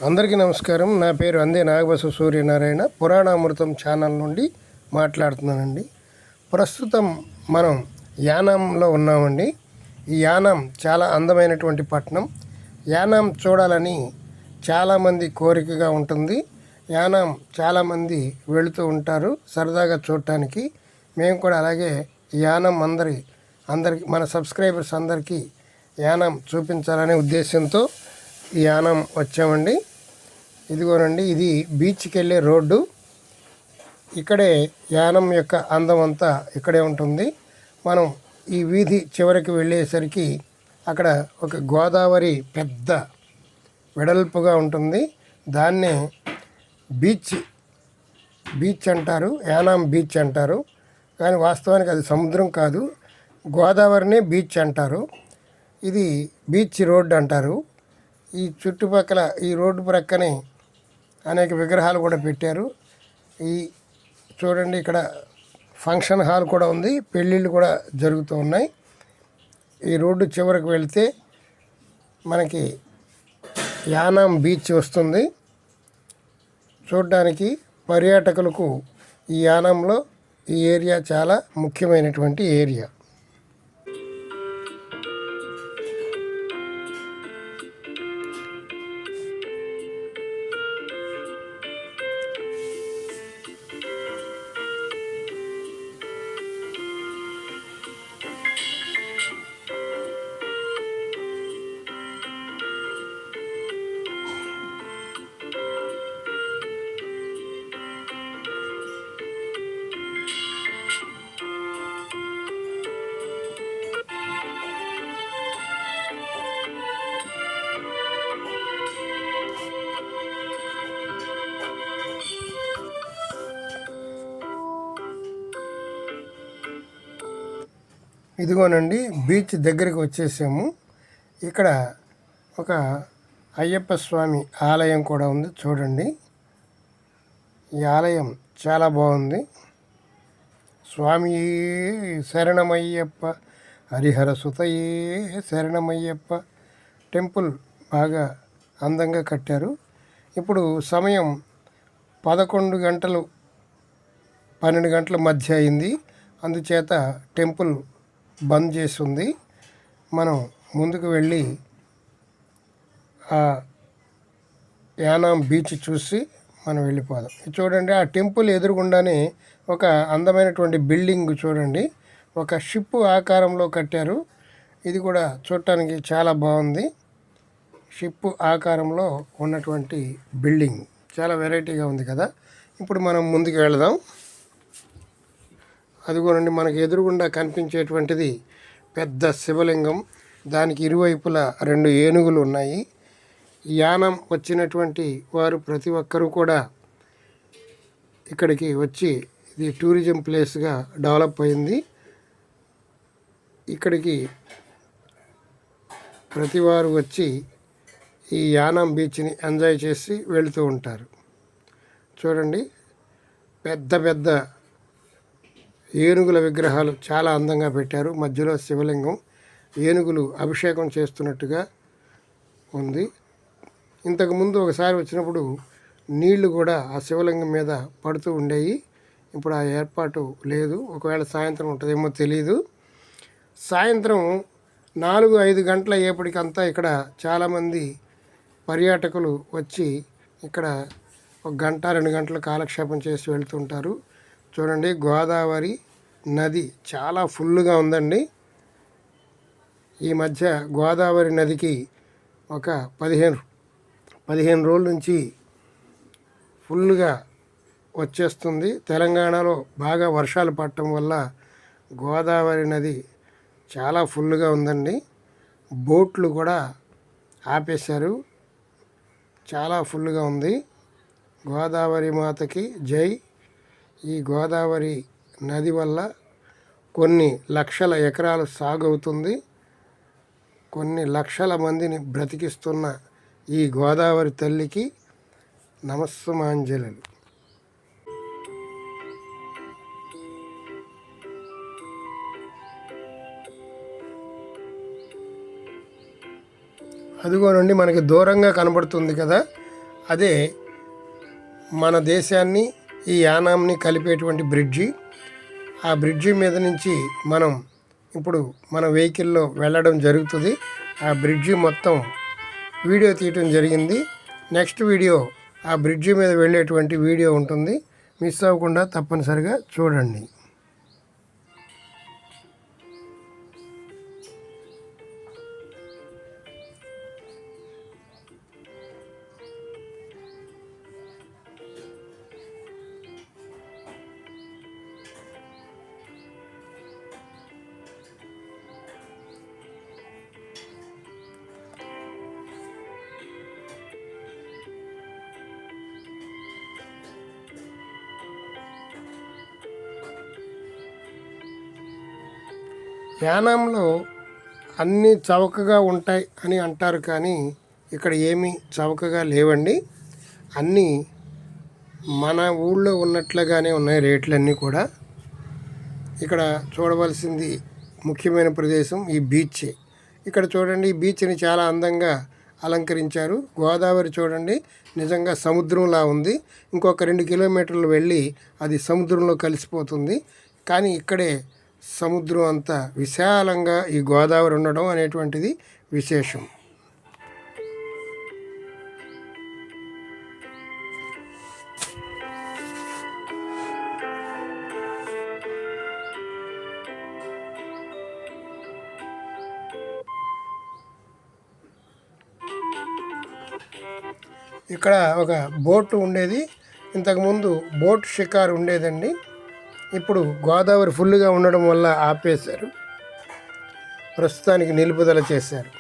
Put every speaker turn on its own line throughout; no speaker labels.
అందరికీ నమస్కారం. నా పేరు అందే నాగబస సూర్యనారాయణ. పురాణామృతం ఛానల్ నుండి మాట్లాడుతున్నానండి. ప్రస్తుతం మనం యానాంలో ఉన్నామండి. ఈ యానాం చాలా అందమైనటువంటి పట్టణం. యానాం చూడాలని చాలామంది కోరికగా ఉంటుంది. యానాం చాలామంది వెళుతూ ఉంటారు సరదాగా చూడటానికి. మేము కూడా అలాగే యానాం అందరికి మన సబ్స్క్రైబర్స్ అందరికీ యానాం చూపించాలనే ఉద్దేశంతో ఈ యానాం వచ్చామండి. ఇదిగోనండి, ఇది బీచ్కి వెళ్ళే రోడ్డు. ఇక్కడే యానం యొక్క అందం అంతా ఇక్కడే ఉంటుంది. మనం ఈ వీధి చివరికి వెళ్ళేసరికి అక్కడ ఒక గోదావరి పెద్ద వెడల్పుగా ఉంటుంది. దాన్నే బీచ్ అంటారు, యానాం బీచ్ అంటారు. కానీ వాస్తవానికి అది సముద్రం కాదు, గోదావరినే బీచ్ అంటారు. ఇది బీచ్ రోడ్ అంటారు. ఈ చుట్టుపక్కల ఈ రోడ్డు ప్రక్కనే అనేక విగ్రహాలు కూడా పెట్టారు. ఈ చూడండి, ఇక్కడ ఫంక్షన్ హాల్ కూడా ఉంది, పెళ్ళిళ్ళు కూడా జరుగుతూ ఉన్నాయి. ఈ రోడ్డు చివరికి వెళితే మనకి యానాం బీచ్ వస్తుంది. చూడడానికి పర్యాటకులకు ఈ యానాంలో ఈ ఏరియా చాలా ముఖ్యమైనటువంటి ఏరియా. ఇదిగోనండి, బీచ్ దగ్గరికి వచ్చేసాము. ఇక్కడ ఒక అయ్యప్ప స్వామి ఆలయం కూడా ఉంది. చూడండి, ఈ ఆలయం చాలా బాగుంది. స్వామి శరణమయ్యప్ప, హరిహర సుతయే శరణమయ్యప్ప. టెంపుల్ బాగా అందంగా కట్టారు. ఇప్పుడు సమయం 11 గంటలు 12 గంటల మధ్య అయింది. అందుచేత టెంపుల్ బంద్ చేసి ఉంది. మనం ముందుకు వెళ్ళి ఆ యానాం బీచ్ చూసి మనం వెళ్ళిపోదాం. చూడండి, ఆ టెంపుల్ ఎదురుగుండానే ఒక అందమైనటువంటి బిల్డింగ్ చూడండి, ఒక షిప్ ఆకారంలో కట్టారు. ఇది కూడా చూడటానికి చాలా బాగుంది. షిప్ ఆకారంలో ఉన్నటువంటి బిల్డింగ్ చాలా వెరైటీగా ఉంది కదా. ఇప్పుడు మనం ముందుకు వెళదాం. అదిగోనండి, మనకు ఎదురుగుండా కనిపించేటువంటిది పెద్ద శివలింగం. దానికి ఇరువైపులా 2 ఏనుగులు ఉన్నాయి. యానం వచ్చినటువంటి వారు ప్రతి ఒక్కరూ కూడా ఇక్కడికి వచ్చి, ఇది టూరిజం ప్లేస్గా డెవలప్ అయింది. ఇక్కడికి ప్రతివారు వచ్చి ఈ యానం బీచ్ని ఎంజాయ్ చేసి వెళుతూ ఉంటారు. చూడండి, పెద్ద పెద్ద ఏనుగుల విగ్రహాలు చాలా అందంగా పెట్టారు. మధ్యలో శివలింగం, ఏనుగులు అభిషేకం చేస్తున్నట్టుగా ఉంది. ఇంతకుముందు ఒకసారి వచ్చినప్పుడు నీళ్లు కూడా ఆ శివలింగం మీద పడుతూ ఉండేవి. ఇప్పుడు ఆ ఏర్పాటు లేదు. ఒకవేళ సాయంత్రం ఉంటుందేమో తెలియదు. సాయంత్రం 4-5 గంటల అయ్యేపటికంతా ఇక్కడ చాలామంది పర్యాటకులు వచ్చి ఇక్కడ 1 గంట 2 గంటలు కాలక్షేపం చేసి వెళ్తుంటారు. చూడండి, గోదావరి నది చాలా ఫుల్గా ఉందండి. ఈ మధ్య గోదావరి నదికి ఒక 15 రోజుల నుంచి ఫుల్గా వచ్చేస్తుంది. తెలంగాణలో బాగా వర్షాలు పడటం వల్ల గోదావరి నది చాలా ఫుల్గా ఉందండి. బోట్లు కూడా ఆపేశారు. చాలా ఫుల్గా ఉంది. గోదావరి మాతకి జై. ఈ గోదావరి నది వల్ల కొన్ని లక్షల ఎకరాలు సాగు అవుతుంది. కొన్ని లక్షల మందిని బ్రతికిస్తున్న ఈ గోదావరి తల్లికి నమస్సుమాంజలు. అదిగోనండి, మనకి దూరంగా కనబడుతుంది కదా, అదే మన దేశాన్ని ఈ యానాంని కలిపేటువంటి బ్రిడ్జి. ఆ బ్రిడ్జి మీద నుంచి మనం ఇప్పుడు మన వెహికల్లో వెళ్ళడం జరుగుతుంది. ఆ బ్రిడ్జి మొత్తం వీడియో తీయటం జరిగింది. నెక్స్ట్ వీడియో ఆ బ్రిడ్జి మీద వెళ్ళేటువంటి వీడియో ఉంటుంది. మిస్ అవ్వకుండా తప్పనిసరిగా చూడండి. యానాంలో అన్నీ చౌకగా ఉంటాయి అని అంటారు, కానీ ఇక్కడ ఏమీ చౌకగా లేవండి. అన్నీ మన ఊళ్ళో ఉన్నట్లుగానే ఉన్నాయి రేట్లన్నీ కూడా. ఇక్కడ చూడవలసింది ముఖ్యమైన ప్రదేశం ఈ బీచ్. ఇక్కడ చూడండి, ఈ బీచ్ని చాలా అందంగా అలంకరించారు. గోదావరి చూడండి, నిజంగా సముద్రంలా ఉంది. ఇంకొక 2 కిలోమీటర్లు వెళ్ళి అది సముద్రంలో కలిసిపోతుంది. కానీ ఇక్కడే సముద్రం అంతా విశాలంగా ఈ గోదావరి ఉండడం అనేటువంటిది విశేషం. ఇక్కడ ఒక బోటు ఉండేది. ఇంతకుముందు బోట్ షికారు ఉండేదండి. ఇప్పుడు గోదావరి ఫుల్గా ఉండడం వల్ల ఆపేశారు. ప్రస్తుతానికి నిలుపుదల చేశారు.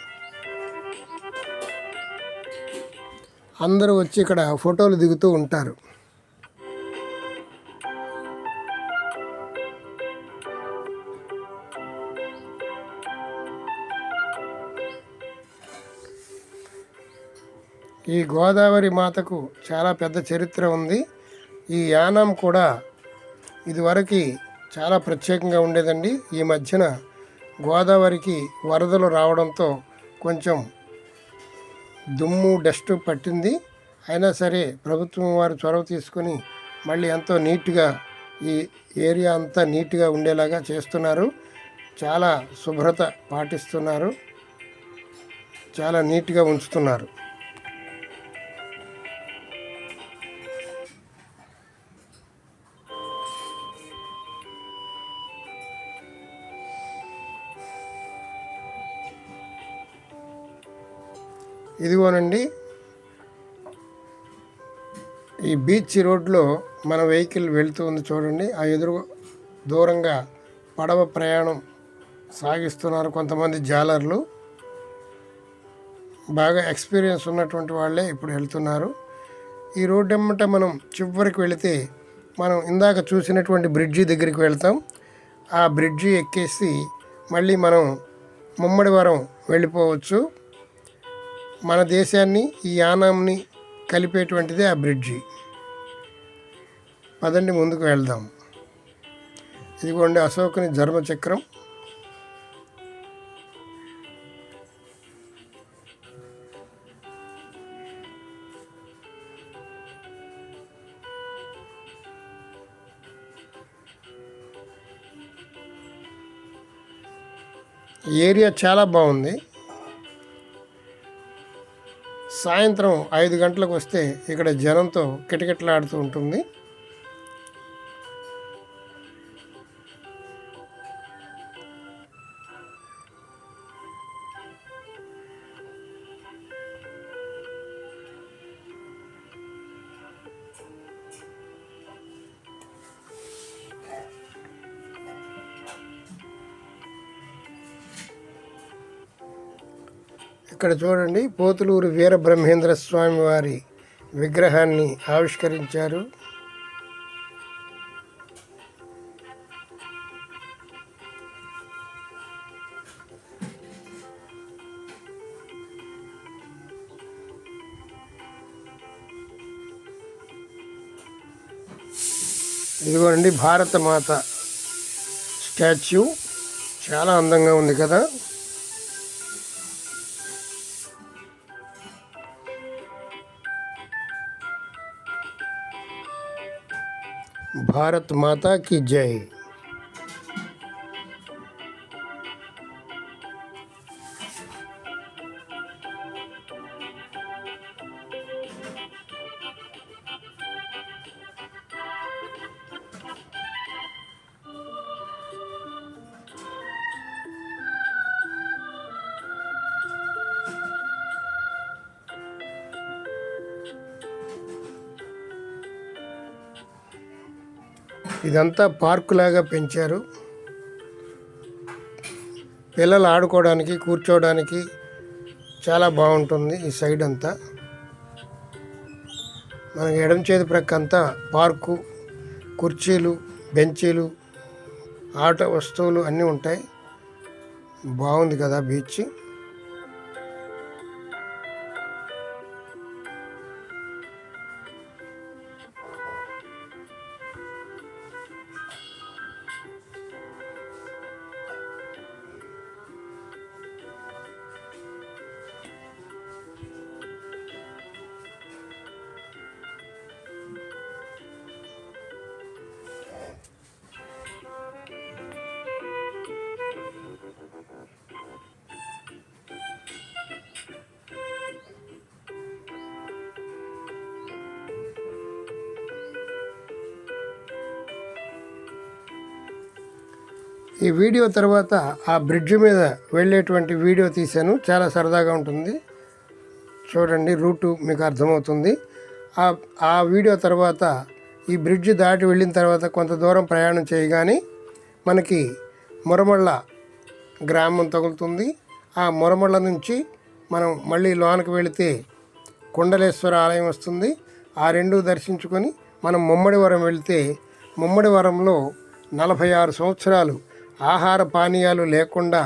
అందరూ వచ్చి ఇక్కడ ఫోటోలు దిగుతూ ఉంటారు. ఈ గోదావరి మాతకు చాలా పెద్ద చరిత్ర ఉంది. ఈ యానం కూడా ఇదివరకు చాలా ప్రత్యేకంగా ఉండేదండి. ఈ మధ్యన గోదావరికి వరదలు రావడంతో కొంచెం దుమ్ము డస్ట్ పట్టింది. అయినా సరే ప్రభుత్వం వారు చొరవ తీసుకొని మళ్ళీ ఎంతో నీట్గా ఈ ఏరియా అంతా నీట్గా ఉండేలాగా చేస్తున్నారు. చాలా శుభ్రత పాటిస్తున్నారు. చాలా నీట్గా ఉంచుతున్నారు. ఇదిగోనండి, ఈ బీచ్ రోడ్లో మన వెహికల్ వెళ్తూ ఉంది చూడండి. ఆ ఎదురు దూరంగా పడవ ప్రయాణం సాగిస్తున్నారు కొంతమంది జాలర్లు. బాగా ఎక్స్పీరియన్స్ ఉన్నటువంటి వాళ్ళే ఇప్పుడు వెళ్తున్నారు. ఈ రోడ్డు ఎమ్మట మనం చివరికి వెళితే మనం ఇందాక చూసినటువంటి బ్రిడ్జి దగ్గరికి వెళ్తాం. ఆ బ్రిడ్జి ఎక్కేసి మళ్ళీ మనం ముమ్మడివరం వెళ్ళిపోవచ్చు. మన దేశాన్ని ఈ యానాంని కలిపేటువంటిదే ఆ బ్రిడ్జి. పదండి ముందుకు వెళ్దాం. ఇదిగోండి అశోకుని ధర్మచక్రం. ఏరియా చాలా బాగుంది. సాయంత్రం 5 గంటలకు వస్తే ఇక్కడ జనంతో కిటకిటలాడుతూ ఉంటుంది. ఇక్కడ చూడండి, పోతులూరు వీరబ్రహ్మేంద్ర స్వామి వారి విగ్రహాన్ని ఆవిష్కరించారు. ఇదిగోండి భారతమాత స్టాచ్యూ, చాలా అందంగా ఉంది కదా. భారత్ మాతా కీ జై. ఇదంతా పార్కు లాగా పెంచారు. పిల్లలు ఆడుకోవడానికి, కూర్చోవడానికి చాలా బాగుంటుంది. ఈ సైడ్ అంతా మనకి ఎడమ చేతి ప్రక్క అంతా పార్కు, కుర్చీలు, బెంచీలు, ఆట వస్తువులు అన్నీ ఉంటాయి. బాగుంది కదా బీచ్. ఈ వీడియో తర్వాత ఆ బ్రిడ్జ్ మీద వెళ్ళేటువంటి వీడియో తీశాను. చాలా సరదాగా ఉంటుంది, చూడండి. రూటు మీకు అర్థమవుతుంది. ఆ వీడియో తర్వాత ఈ బ్రిడ్జ్ దాటి వెళ్ళిన తర్వాత కొంత దూరం ప్రయాణం చేయగానే మనకి మురమళ్ళ గ్రామం తగులుతుంది. ఆ మురమళ్ళ నుంచి మనం మళ్ళీ లోనకి వెళితే కుండలేశ్వర ఆలయం వస్తుంది. ఆ రెండు దర్శించుకొని మనం ముమ్మడివరం వెళితే ముమ్మడివరంలో 46 సంవత్సరాలు ఆహార పానీయాలు లేకుండా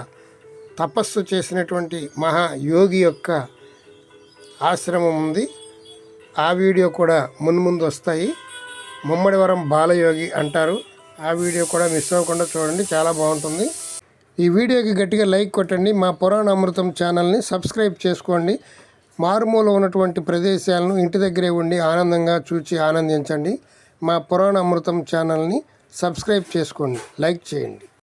తపస్సు చేసినటువంటి మహాయోగి యొక్క ఆశ్రమం ఉంది. ఆ వీడియో కూడా మున్ముందు వస్తాయి. ముమ్మడివరం బాలయోగి అంటారు. ఆ వీడియో కూడా మిస్ అవ్వకుండా చూడండి, చాలా బాగుంటుంది. ఈ వీడియోకి గట్టిగా లైక్ కొట్టండి. మా పురాణ అమృతం ఛానల్ని సబ్స్క్రైబ్ చేసుకోండి. మారుమూల ఉన్నటువంటి ప్రదేశాలను ఇంటి దగ్గరే ఉండి ఆనందంగా చూచి ఆనందించండి. మా పురాణ అమృతం ఛానల్ని సబ్స్క్రైబ్ చేసుకోండి, లైక్ చేయండి.